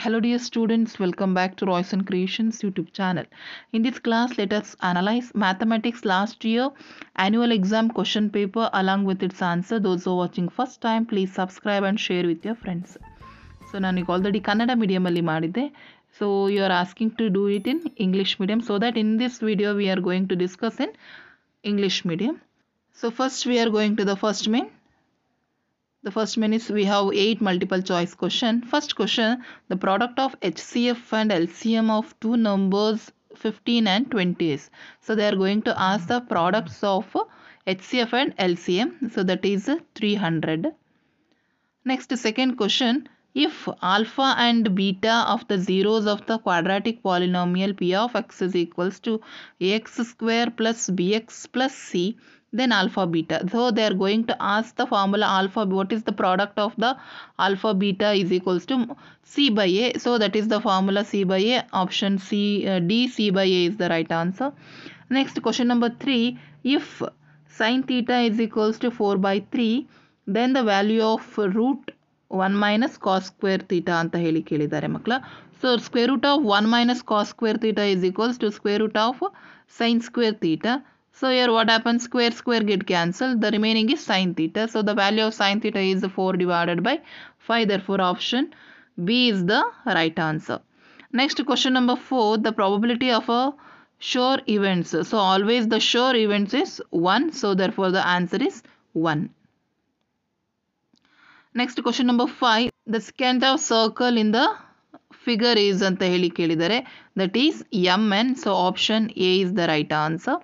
Hello dear students, welcome back to Royce and Creations YouTube channel. In this class, let us analyze mathematics last year annual exam question paper along with its answer. Those who are watching first time, please subscribe and share with your friends. So ನಾನು already Kannada medium ಅಲ್ಲಿ ಮಾಡಿದ್ದೆ. So you are asking to do it in English medium, so that in this video we are going to discuss in English medium. So first we are going to the first main. The first one is we have 8 multiple choice question. First question, the product of HCF and LCM of two numbers 15 and 20 is. So they are going to ask the products of HCF and LCM. So that is 300. Next, second question, if alpha and beta of the zeros of the quadratic polynomial p of x is equals to ax square plus bx plus c, then alpha beta. So they are going to ask the formula alpha, what is the product of the alpha beta is equals to c by a. So that is the formula c by a. Option C, D, c by a is the right answer. Next, question number 3, if sin theta is equals to 4 by 3, then the value of root 1 minus cos square theta ಅಂತ ಹೇಳಿ ಕೇಳಿದ್ದಾರೆ ಮಕ್ಕಳ. So square root of 1 minus cos square theta is equals to square root of sin square theta. So here what happens, square get cancelled, the remaining is sin theta. So the value of sin theta is 4 divided by 5, therefore option B is the right answer. Next, question number 4, the probability of a sure events. So always the sure events is 1, so therefore the answer is 1. Next, question number 5, the secant of circle in the figure is anta heli kelidare, that is mn, so option A is the right answer.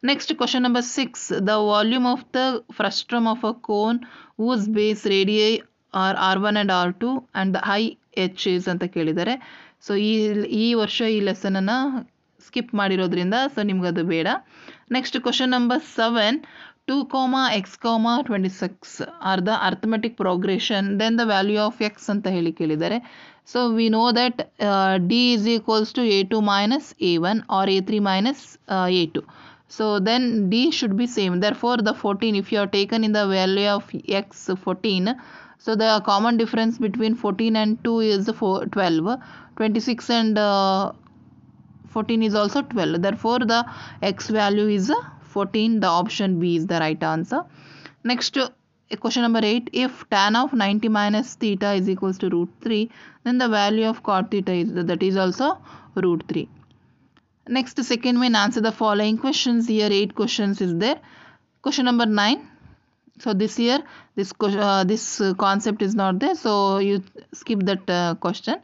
Next, question number 6, the volume of the frustum of a cone whose base radii are r1 and r2 and the height h is anta kelidare. So ಈ ವರ್ಷ ಈ lesson ಅನ್ನ skip ಮಾಡಿರೋದ್ರಿಂದ so ನಿಮ್ಗೆ ಅದು ಬೇಡ. Next, question number 7, 2, x, 26 are the arithmetic progression, then the value of x ಅಂತ ಹೇಳಿ ಕೇಳಿದ್ದಾರೆ. So we know that D is equals to A2 minus A1 or A3 minus A2. So then D should be same. Therefore the 14, if you are taken in the value of x 14, so the common difference between 14 and 2 is 12. 26 and 14 is also 12. Therefore the x value is 14. The option B is the right answer. Next, question number 8, if tan of 90 minus theta is equals to root 3, then the value of cot theta is, that is also root 3. Next, second main, answer the following questions. Here 8 questions is there. Question number 9, so this year this concept is not there, so you skip that question.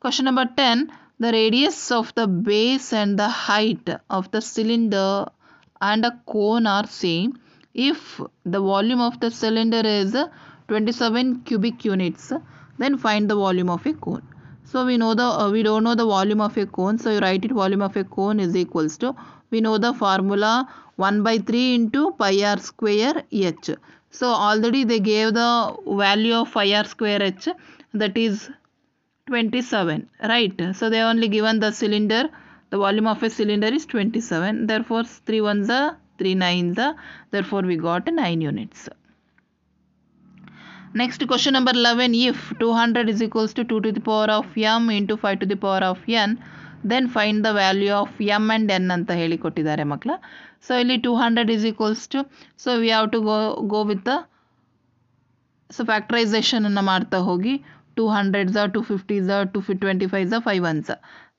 Question number 10, the radius of the base and the height of the cylinder and a cone are same if the volume of the cylinder is 27 cubic units, then find the volume of a cone. So we know we don't know the volume of a cone, so you write it, volume of a cone is equals to, we know the formula 1 by 3 into pi r square h. So already they gave the value of pi r square h, that is 27, right? So they only given the cylinder, the volume of a cylinder is 27, therefore 3 ones are 3 nines are, therefore we got 9 units. Next, question number 11, if 200 is equals to 2 to the power of m into 5 to the power of n, then find the value of m and n ಅಂತ ಹೇಳಿ ಕೊಟ್ಟಿದ್ದಾರೆ ಮಕ್ಕಳ. So ಇಲ್ಲಿ 200 is equals to, so we have to go with the, so factorization ಅನ್ನು ಮಾಡ್ತಾ ಹೋಗಿ, 200s are 250s are 225s are 5 ones.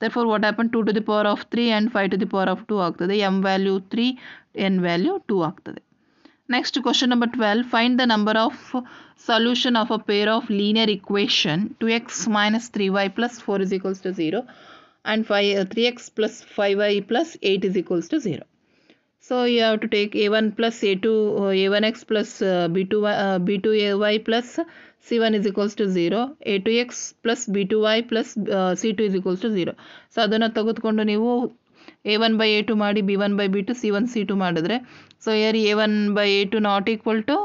Therefore what happened, 2 to the power of 3 and 5 to the power of 2 ಆಗ್ತದೆ, m value 3, n value 2 ಆಗ್ತದೆ. Next, question number 12, find the number of solution of a pair of linear equation 2x minus 3y plus 4 is equals to 0 and 3x plus 5y plus 8 is equals to 0. So you have to take a1 plus a2 a1x plus b2y plus c1 is equals to 0, a2x plus b2y plus c2 is equals to 0. So ಅದನ್ನು ತೆಗೆದುಕೊಂಡು ನೀವು a1 by a2 ಮಾಡಿ b1 by b2 c1 c2 ಮಾಡಿದ್ರೆ, so here a1 by a2 not equal to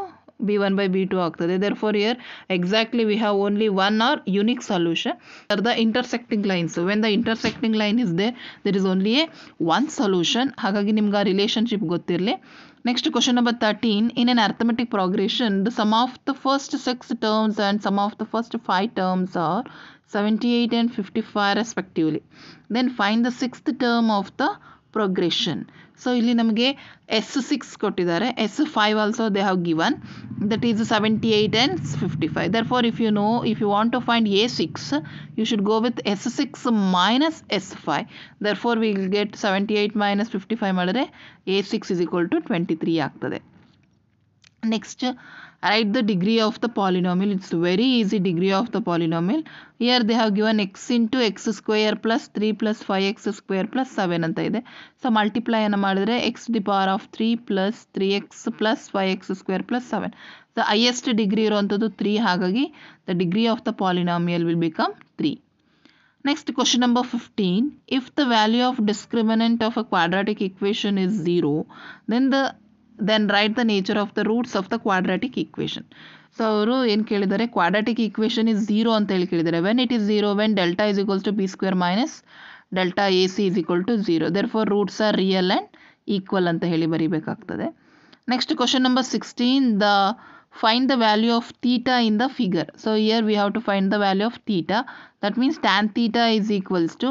b1 by b2 ಆಗ್ತದೆ. therefore here exactly we have only one or unique solution are the intersecting lines. So when the intersecting line is there, there is only a one solution. ಹಾಗಾಗಿ ನಿಮ್ಗೆ ಆ relationship ಗೊತ್ತಿರಲಿ. Next, question number 13, in an arithmetic progression the sum of the first 6 terms and sum of the first 5 terms are 78 and 55 respectively. Then find the sixth term of the progression. So ಇಲ್ಲಿ ನಮಗೆ S6 ಕೊಟ್ಟಿದ್ದಾರೆ, S5 also they have given, that is 78 and 55. Therefore if you want to find A6, you should go with S6 minus S5. Therefore we will get 78 minus 55 ಮಾಡಿದ್ರೆ A6 is equal to 23 ಆಗ್ತದೆ. Next, write the degree of the polynomial. It's very easy degree of the polynomial. Here they have given x into x square plus 3 plus 5x square plus 7 ಅಂತ ಇದೆ. So multiply ಅನ್ನು ಮಾಡಿದ್ರೆ x to the power of 3 plus 3x plus 5x square plus 7. The highest degree ಇರುವಂಥದ್ದು 3, ಹಾಗಾಗಿ the degree of the polynomial will become 3. Next, question number 15. If the value of discriminant of a quadratic equation is 0, then write the nature of the roots of the quadratic equation. So ಅವರು ಏನು ಕೇಳಿದ್ದಾರೆ, quadratic equation is 0 ಅಂತ ಹೇಳಿ ಕೇಳಿದ್ದಾರೆ. When it is 0, when delta is equals to b square minus delta a c is equal to 0. Therefore roots are real and equal ಅಂತ ಹೇಳಿ ಬರೀಬೇಕಾಗ್ತದೆ. Next question number 16. Find the value of theta in the figure. So here we have to find the value of theta. That means tan theta is equals to,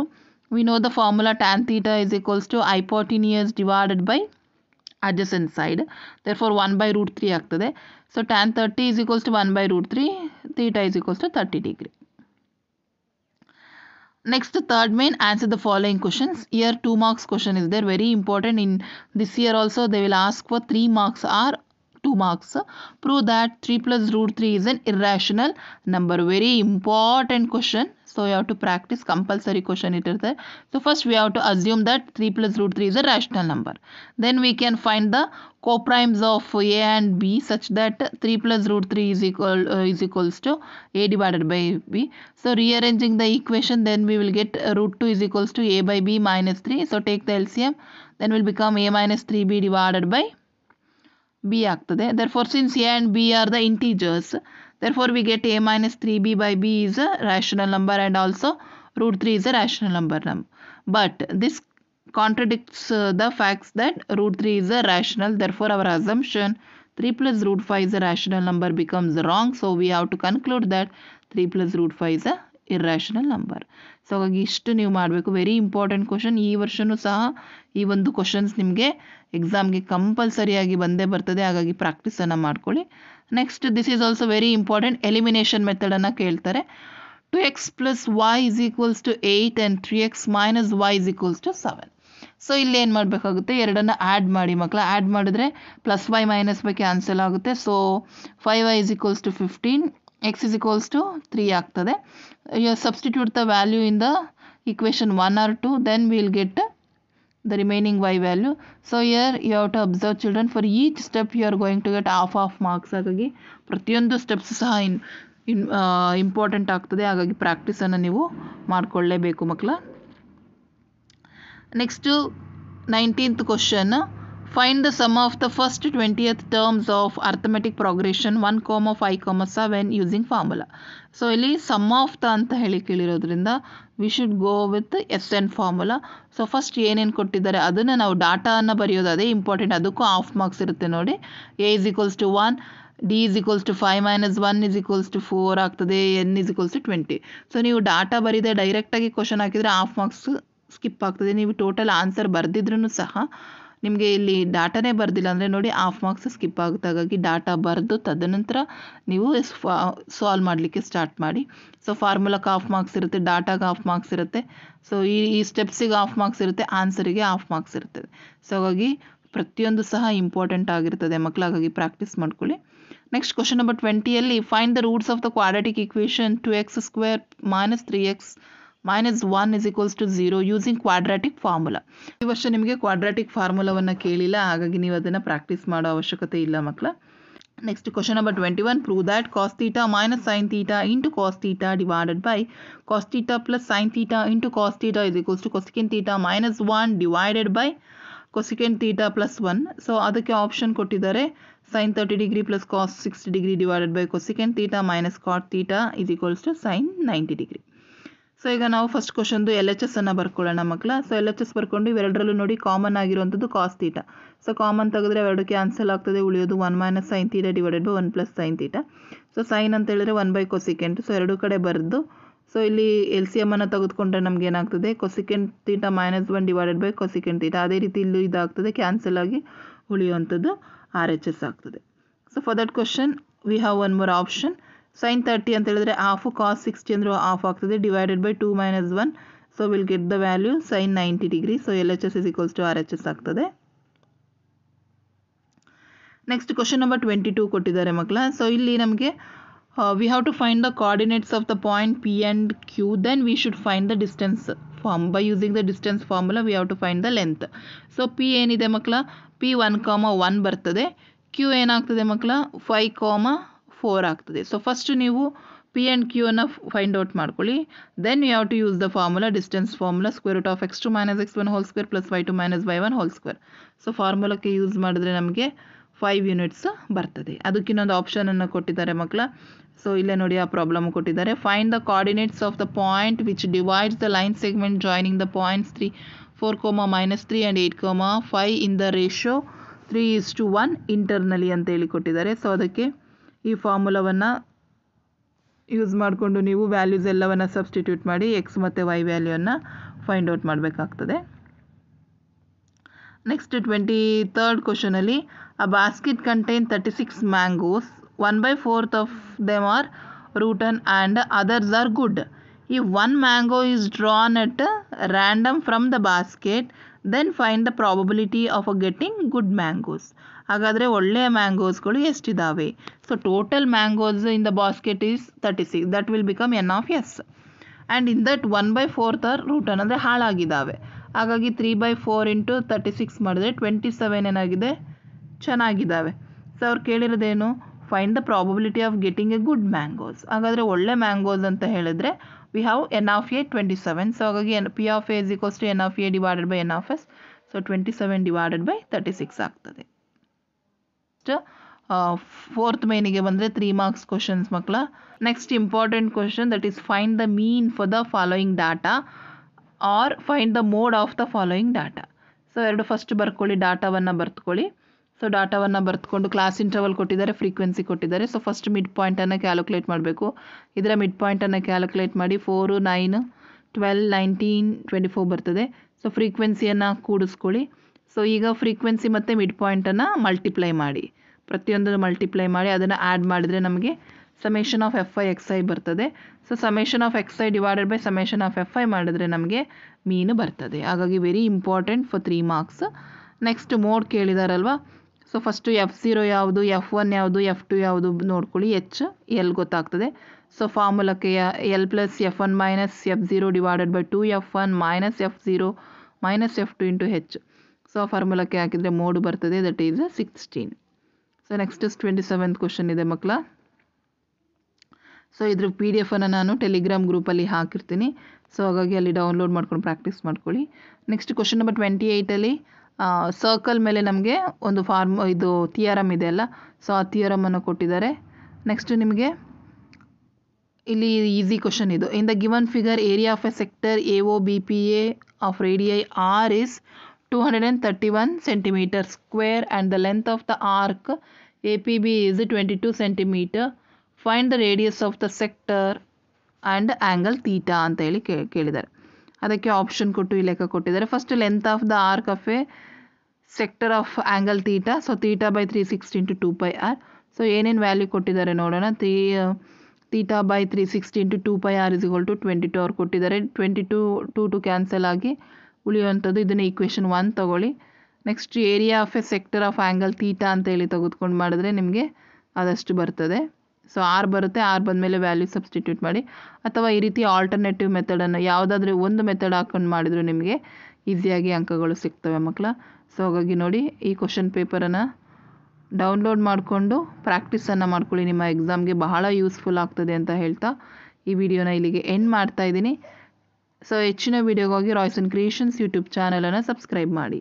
we know the formula, tan theta is equals to hypotenuse divided by adjacent side. Therefore 1 by root 3 ಆಗ್ತದೆ. So tan 30 is equals to 1 by root 3. Theta is equals to 30 degree. Next, third main, answer the following questions. Here 2 marks question is there, very important. In this year also they will ask for 3 marks or 2 marks. Prove that 3 plus root 3 is an irrational number. Very important question. So you have to practice, compulsory question it is there. So first we have to assume that 3 plus root 3 is a rational number. Then we can find the coprimes of a and b such that 3 plus root 3 is equals to a divided by b. So rearranging the equation, then we will get root 2 is equals to a by b minus 3. So take the LCM, then will become a minus 3b divided by b ಆಗ್ತದೆ. Therefore since a and b are the integers, therefore we get a minus 3b by b is a rational number and also root 3 is a rational number. But this contradicts the facts that root 3 is a rational. Therefore our assumption 3 plus root 5 is a rational number becomes wrong. So we have to conclude that 3 plus root 5 is a irrational number. So ಹಾಗಾಗಿ ಇಷ್ಟು ನೀವು ಮಾಡಬೇಕು. Very important question. ಈ ವರ್ಷವೂ ಸಹ ಈ ಒಂದು questions ನಿಮಗೆ ಎಕ್ಸಾಮ್ಗೆ ಕಂಪಲ್ಸರಿಯಾಗಿ ಬಂದೇ ಬರ್ತದೆ, ಹಾಗಾಗಿ ಪ್ರಾಕ್ಟೀಸನ್ನು ಮಾಡ್ಕೊಳ್ಳಿ. Next, this is also very important. Elimination ಮೆಥಡನ್ನು ಕೇಳ್ತಾರೆ. 2x plus y is equals to 8 and 3x minus y is equals to 7. So ಇಲ್ಲಿ ಏನು ಮಾಡಬೇಕಾಗುತ್ತೆ, ಎರಡನ್ನು ಆ್ಯಡ್ ಮಾಡಿ ಮಕ್ಕಳ. ಆ್ಯಡ್ ಮಾಡಿದ್ರೆ plus y minus y cancel ಆಗುತ್ತೆ. So 5y is equals to 15, x is equals to 3 ಆಗ್ತದೆ. You substitute the value in the equation 1 or 2, then we will get the remaining y value. So here you have to observe children, for each step you are going to get half marks. ಹಾಗಾಗಿ ಪ್ರತಿಯೊಂದು steps ಸಹ important ಆಗ್ತದೆ, ಹಾಗಾಗಿ ಪ್ರಾಕ್ಟೀಸನ್ನು ನೀವು ಮಾಡಿಕೊಳ್ಳೇಬೇಕು ಮಕ್ಕಳ. Next 19th question. Find the sum of the first 20th terms of arithmetic progression 1, 5, 7 using formula. So ಇಲ್ಲಿ sum of the ಅಂತ ಹೇಳಿ ಕೇಳಿರೋದ್ರಿಂದ we should go with S N formula. So first ಏನೇನು ಕೊಟ್ಟಿದ್ದಾರೆ ಅದನ್ನು ನಾವು ಡಾಟಾವನ್ನು ಬರೆಯೋದು, ಅದೇ ಇಂಪಾರ್ಟೆಂಟ್. ಅದಕ್ಕೂ ಹಾಫ್ ಮಾರ್ಕ್ಸ್ ಇರುತ್ತೆ ನೋಡಿ. A is equals to 1, D is equals to 5 minus 1 is equals to 4 ಆಗ್ತದೆ, N is equals to 20. So ನೀವು ಡಾಟಾ ಬರೀದೆ ಡೈರೆಕ್ಟಾಗಿ ಕ್ವಶನ್ ಹಾಕಿದರೆ ಹಾಫ್ ಮಾರ್ಕ್ಸ್ ಸ್ಕಿಪ್ ಆಗ್ತದೆ. ನೀವು ಟೋಟಲ್ ಆನ್ಸರ್ ಬರೆದಿದ್ರೂ ಸಹ ನಿಮಗೆ ಇಲ್ಲಿ ಡಾಟಾನೇ ಬರೆದಿಲ್ಲ ಅಂದರೆ ನೋಡಿ ಹಾಫ್ ಮಾರ್ಕ್ಸ್ ಸ್ಕಿಪ್ ಆಗುತ್ತೆ. ಹಾಗಾಗಿ ಡಾಟಾ ಬರೆದು ತದನಂತರ ನೀವು ಸಾಲ್ವ್ ಮಾಡಲಿಕ್ಕೆ ಸ್ಟಾರ್ಟ್ ಮಾಡಿ. ಸೊ ಫಾರ್ಮುಲಾಕ್ಕೆ ಹಾಫ್ ಮಾರ್ಕ್ಸ್ ಇರುತ್ತೆ, ಡಾಟಾಗೆ ಹಾಫ್ ಮಾರ್ಕ್ಸ್ ಇರುತ್ತೆ. ಸೊ ಈ ಸ್ಟೆಪ್ಸಿಗೆ ಹಾಫ್ ಮಾರ್ಕ್ಸ್ ಇರುತ್ತೆ, ಆನ್ಸರಿಗೆ ಹಾಫ್ ಮಾರ್ಕ್ಸ್ ಇರ್ತದೆ. ಸೊ ಹಾಗಾಗಿ ಪ್ರತಿಯೊಂದು ಸಹ ಇಂಪಾರ್ಟೆಂಟ್ ಆಗಿರ್ತದೆ ಮಕ್ಕಳ, ಹಾಗಾಗಿ ಪ್ರಾಕ್ಟೀಸ್ ಮಾಡ್ಕೊಳ್ಳಿ. ನೆಕ್ಸ್ಟ್ ಕ್ವಶನ್ ನಂಬರ್ 20ಯಲ್ಲಿ find the roots of the quadratic equation 2x square minus 3x minus 1 is equals to 0 using quadratic formula. ಈ ವರ್ಷ ನಿಮಗೆ ಕ್ವಾಡ್ರಾಟಿಕ್ ಫಾರ್ಮುಲಾವನ್ನು ಕೇಳಿಲ್ಲ, ಹಾಗಾಗಿ ನೀವು ಅದನ್ನು ಪ್ರಾಕ್ಟೀಸ್ ಮಾಡೋ ಅವಶ್ಯಕತೆ ಇಲ್ಲ ಮಕ್ಕಳ. Next question number 21. Prove that cos theta minus sine theta into cos theta divided by cos theta plus sine theta into cos theta is equals to cosecant theta minus 1 divided by cosecant theta plus 1. So ಅದಕ್ಕೆ option ಕೊಟ್ಟಿದ್ದಾರೆ. Sine 30 degree plus cos 60 degree divided by cosecant theta minus cot theta is equals to sine 90 degree. So ಈಗ ನಾವು first ಕ್ವಶನ್ದು L H S ಅನ್ನು ಬರ್ಕೊಳ್ಳೋಣ ಮಕ್ಕಳ. So L H S ಬರ್ಕೊಂಡು ಇವೆರಡರಲ್ಲೂ ನೋಡಿ common ಆಗಿರುವಂಥದ್ದು cos theta. So common ತೆಗೆದ್ರೆ ಎರಡು cancel ಆಗ್ತದೆ, ಉಳಿಯೋದು 1 minus sine theta divided by 1 plus sine theta. So sine ಅಂತ ಹೇಳಿದ್ರೆ 1 ಬೈ ಕೊಸಿಕೆಂಟ್. ಸೊ ಎರಡು ಕಡೆ ಬರೆದು ಸೊ ಇಲ್ಲಿ ಎಲ್ ಸಿ ಎಮ್ಮನ್ನು ತೆಗೆದುಕೊಂಡ್ರೆ ನಮ್ಗೆ ಏನಾಗ್ತದೆ cosecant theta -1 divided by cosecant theta. ಅದೇ ರೀತಿ ಇಲ್ಲೂ ಇದಾಗ್ತದೆ, ಕ್ಯಾನ್ಸಲ್ ಆಗಿ ಉಳಿಯುವಂಥದ್ದು RHS ಆಗ್ತದೆ. So for that question we have one more option. sin 30 ಅಂತ ಹೇಳಿದ್ರೆ ಹಾಫು, cos 60 ಅಂದರೆ ಹಾಫ್ ಆಗ್ತದೆ, divided by 2 - 1. So will get the value sin 90 degree. So LHS is equals to RHS ಆಗ್ತದೆ. ನೆಕ್ಸ್ಟ್ ಕ್ವಶನ್ ನಂಬರ್ 22 ಕೊಟ್ಟಿದ್ದಾರೆ ಮಕ್ಕಳ. So ಇಲ್ಲಿ ನಮಗೆ we have to find the coordinates of the point P and Q, then we should find the distance form. By using the distance formula we have to find the length. So P ಏನಿದೆ ಮಕ್ಕಳ, P 1,1 ಬರ್ತದೆ. Q ಏನಾಗ್ತದೆ ಮಕ್ಕಳ, 5,4 ಆಗ್ತದೆ. So first ನೀವು P and Q ಅನ್ನು find out ಮಾಡ್ಕೊಳ್ಳಿ. Then you have to use the formula, distance formula, √ x2 - x1 whole square plus y2 - y1 whole square. So ಫಾರ್ಮುಲಾಕ್ಕೆ ಯೂಸ್ ಮಾಡಿದ್ರೆ ನಮಗೆ 5 ಯೂನಿಟ್ಸ್ ಬರ್ತದೆ. ಅದಕ್ಕಿನ್ನೊಂದು ಆಪ್ಷನನ್ನು ಕೊಟ್ಟಿದ್ದಾರೆ ಮಕ್ಕಳ. ಸೊ ಇಲ್ಲೇ ನೋಡಿ ಆ ಪ್ರಾಬ್ಲಮ್ ಕೊಟ್ಟಿದ್ದಾರೆ. Find the coordinates of the point which divides the line segment joining the points 4, -3 and 8, 5 in the ratio 3:1 internally ಅಂತ ಹೇಳಿ ಕೊಟ್ಟಿದ್ದಾರೆ. ಸೊ ಅದಕ್ಕೆ ಈ ಫಾರ್ಮುಲಾವನ್ನು ಯೂಸ್ ಮಾಡಿಕೊಂಡು ನೀವು ವ್ಯಾಲ್ಯೂಸ್ ಎಲ್ಲವನ್ನು ಸಬ್ಸ್ಟಿಟ್ಯೂಟ್ ಮಾಡಿ ಎಕ್ಸ್ ಮತ್ತು ವೈ ವ್ಯಾಲ್ಯೂವನ್ನು ಫೈಂಡ್ ಔಟ್ ಮಾಡಬೇಕಾಗ್ತದೆ. Next 23rd ಕ್ವಶನಲ್ಲಿ, a basket contains 36 mangoes. 1/4 of them are rotten and others are good. If one mango is drawn at random from the basket, then find the probability of getting good mangoes. ಹಾಗಾದರೆ ಒಳ್ಳೆಯ ಮ್ಯಾಂಗೋಸ್ಗಳು ಎಷ್ಟಿದ್ದಾವೆ? So total mangoes in the basket is 36. That will become n of s. And in that 1/4 are rotten ಅಂದರೆ ಹಾಳಾಗಿದ್ದಾವೆ. ಹಾಗಾಗಿ 3/4 into 36 ಮಾಡಿದ್ರೆ 27 ಏನಾಗಿದೆ, ಚೆನ್ನಾಗಿದ್ದಾವೆ. ಸೊ ಅವ್ರು ಕೇಳಿರೋದೇನು, find the probability of getting a good mangoes. ಹಾಗಾದರೆ ಒಳ್ಳೆ ಮ್ಯಾಂಗೋಸ್ ಅಂತ ಹೇಳಿದ್ರೆ we have n of a 27. So ಹಾಗಾಗಿ P of a is equals to n of a divided by n of s. So 27 divided by 36 ಆಗ್ತದೆ. Fourth ಮೇನಿಗೆ ಬಂದರೆ 3 marks questions ಮಕ್ಕಳ. Next important question, that is find the mean for the following data or find the mode of the following data. So ಎರಡು first ಬರ್ಕೊಳ್ಳಿ, ಡಾಟಾವನ್ನು ಬರ್ತ್ಕೊಳ್ಳಿ. So ಡಾಟಾವನ್ನು ಬರ್ತ್ಕೊಂಡು ಕ್ಲಾಸ್ ಇಂಟರ್ವಲ್ ಕೊಟ್ಟಿದ್ದಾರೆ, ಫ್ರೀಕ್ವೆನ್ಸಿ ಕೊಟ್ಟಿದ್ದಾರೆ. ಸೊ ಫಸ್ಟ್ ಮಿಡ್ ಪಾಯಿಂಟನ್ನು ಕ್ಯಾಲ್ಕುಲೇಟ್ ಮಾಡಬೇಕು. ಇದರ ಮಿಡ್ ಪಾಯಿಂಟನ್ನು ಕ್ಯಾಲ್ಕುಲೇಟ್ ಮಾಡಿ 4, 9, 12, 19, 24 ಬರ್ತದೆ. ಸೊ ಫ್ರೀಕ್ವೆನ್ಸಿಯನ್ನು ಕೂಡಿಸ್ಕೊಳ್ಳಿ. ಸೊ ಈಗ ಫ್ರೀಕ್ವೆನ್ಸಿ ಮತ್ತು ಮಿಡ್ ಪಾಯಿಂಟನ್ನು ಮಲ್ಟಿಪ್ಲೈ ಮಾಡಿ, ಪ್ರತಿಯೊಂದನ್ನು ಮಲ್ಟಿಪ್ಲೈ ಮಾಡಿ ಅದನ್ನು ಆ್ಯಡ್ ಮಾಡಿದರೆ ನಮಗೆ ಸಮೇಷನ್ ಆಫ್ fi xi ಬರ್ತದೆ. So summation of xi divided by summation of fi ಮಾಡಿದ್ರೆ ನಮಗೆ ಮೀನು ಬರ್ತದೆ. ಹಾಗಾಗಿ very important for 3 marks. Next mode ಕೇಳಿದಾರಲ್ವ. ಸೊ ಫಸ್ಟು F0 ಯಾವುದು, F1 ಯಾವುದು, F2 ಯಾವುದು ನೋಡ್ಕೊಳ್ಳಿ. L ಗೊತ್ತಾಗ್ತದೆ. ಸೊ ಫಾರ್ಮುಲಾಕ್ಕೆ L + F1 - F0 divided by 2F1 - F0 - F2 into H. So ಫಾರ್ಮುಲಾಕ್ಕೆ ಹಾಕಿದರೆ ಮೋಡ್ ಬರ್ತದೆ, that is 16. So next 27th question ಇದೆ ಮಕ್ಕಳ. ಸೊ ಇದ್ರ PDF ಅನ್ನು ನಾನು ಟೆಲಿಗ್ರಾಮ್ ಗ್ರೂಪಲ್ಲಿ ಹಾಕಿರ್ತೀನಿ. ಸೊ ಹಾಗಾಗಿ ಅಲ್ಲಿ ಡೌನ್ಲೋಡ್ ಮಾಡ್ಕೊಂಡು ಪ್ರಾಕ್ಟೀಸ್ ಮಾಡ್ಕೊಳ್ಳಿ. ನೆಕ್ಸ್ಟ್ ಕ್ವಶನ್ ನಂಬರ್ 28ಅಲ್ಲಿ ಸರ್ಕಲ್ ಮೇಲೆ ನಮಗೆ ಒಂದು ಇದು ಥಿಯರಮ್ ಇದೆ ಅಲ್ಲ, ಸೊ ಆ ಥಿಯರಮನ್ನು ಕೊಟ್ಟಿದ್ದಾರೆ. ನೆಕ್ಸ್ಟ್ ನಿಮಗೆ ಇಲ್ಲಿ ಈಸಿ ಕ್ವಶನ್ ಇದು. In the given figure area of a sector AOBPA of radii R is 231 centimeter square and the length of the arc APB is 22 centimeter. Find the radius of the sector and angle theta ಅಂತ ಹೇಳಿ ಕೇಳಿದ್ದಾರೆ. ಅದಕ್ಕೆ option ಕೊಟ್ಟು ಈ ಲೆಕ್ಕ ಕೊಟ್ಟಿದ್ದಾರೆ. First length of the arc of a sector of angle theta. So theta by 360 into 2πr. So ಏನೇನು value ಕೊಟ್ಟಿದ್ದಾರೆ ನೋಡೋಣ. Theta by 360 into 2πr is equal to 22 ಅವ್ರು ಕೊಟ್ಟಿದ್ದಾರೆ. 22 ಕ್ಯಾನ್ಸಲ್ ಆಗಿ ಉಳಿಯುವಂಥದ್ದು. ಇದನ್ನು ಈಕ್ವೇಷನ್ 1 ತೊಗೊಳ್ಳಿ. Next area of a sector of angle theta ಅಂತ ಹೇಳಿ ತೆಗೆದುಕೊಂಡು ಮಾಡಿದ್ರೆ ನಿಮಗೆ ಅದಷ್ಟು ಬರ್ತದೆ. ಸೊ ಆರ್ ಬರುತ್ತೆ, ಆರ್ ಬಂದಮೇಲೆ ವ್ಯಾಲ್ಯೂ ಸಬ್ಸ್ಟಿಟ್ಯೂಟ್ ಮಾಡಿ, ಅಥವಾ ಈ ರೀತಿ ಆಲ್ಟರ್ನೇಟಿವ್ ಮೆಥಡನ್ನು ಯಾವುದಾದ್ರೂ ಒಂದು ಮೆಥಡ್ ಹಾಕೊಂಡು ಮಾಡಿದ್ರು ನಿಮಗೆ ಈಸಿಯಾಗಿ ಅಂಕಗಳು ಸಿಗ್ತವೆ ಮಕ್ಕಳ. ಸೊ ಹಾಗಾಗಿ ನೋಡಿ, ಈ ಕ್ವಶನ್ ಪೇಪರನ್ನು ಡೌನ್ಲೋಡ್ ಮಾಡಿಕೊಂಡು ಪ್ರಾಕ್ಟೀಸನ್ನು ಮಾಡ್ಕೊಳ್ಳಿ. ನಿಮ್ಮ ಎಕ್ಸಾಮ್ಗೆ ಬಹಳ ಯೂಸ್ಫುಲ್ ಆಗ್ತದೆ ಅಂತ ಹೇಳ್ತಾ ಈ ವಿಡಿಯೋನ ಇಲ್ಲಿಗೆ ಎಂಡ್ ಮಾಡ್ತಾ ಇದ್ದೀನಿ. ಸೊ ಹೆಚ್ಚಿನ ವಿಡಿಯೋಗಾಗಿ ರಾಯ್ಸನ್ ಕ್ರಿಯೇಷನ್ಸ್ ಯೂಟ್ಯೂಬ್ ಚಾನಲನ್ನು ಸಬ್ಸ್ಕ್ರೈಬ್ ಮಾಡಿ.